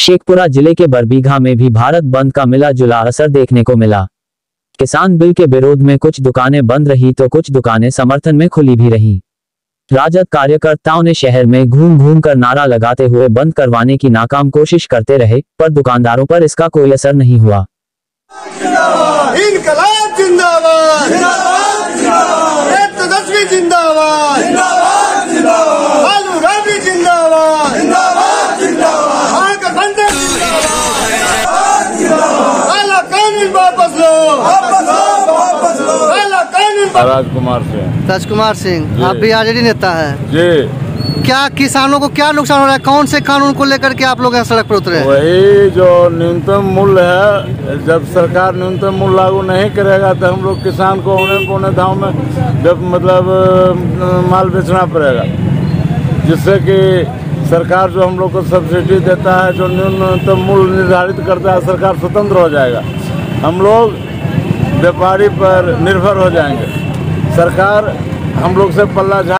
शेखपुरा जिले के बरबीघा में भी भारत बंद का मिला जुला असर देखने को मिला। किसान बिल के विरोध में कुछ दुकानें बंद रही तो कुछ दुकानें समर्थन में खुली भी रहीं। राजद कार्यकर्ताओं ने शहर में घूम घूम कर नारा लगाते हुए बंद करवाने की नाकाम कोशिश करते रहे, पर दुकानदारों पर इसका कोई असर नहीं हुआ। इनकलाब जिंदाबाद, तेजस्वी जिंदाबाद, लालू राबड़ी जिंदाबाद, महागठबंधन जिंदाबाद, काला कानून वापस लो, काला कानून। राजकुमार सिंह, आप भी आरजेडी नेता हैं जी। क्या किसानों को क्या नुकसान हो रहा है? कौन से कानून को लेकर के आप लोग यहाँ सड़क पर उतरे? वही जो न्यूनतम मूल्य है, जब सरकार न्यूनतम मूल्य लागू नहीं करेगा तो हम लोग किसान को औने पौने दाम में जब माल बेचना पड़ेगा, जिससे कि सरकार जो हम लोग को सब्सिडी देता है, जो न्यूनतम मूल्य निर्धारित करता है, सरकार स्वतंत्र हो जाएगा। हम लोग व्यापारी पर निर्भर हो जाएंगे। सरकार हम लोग से पल्ला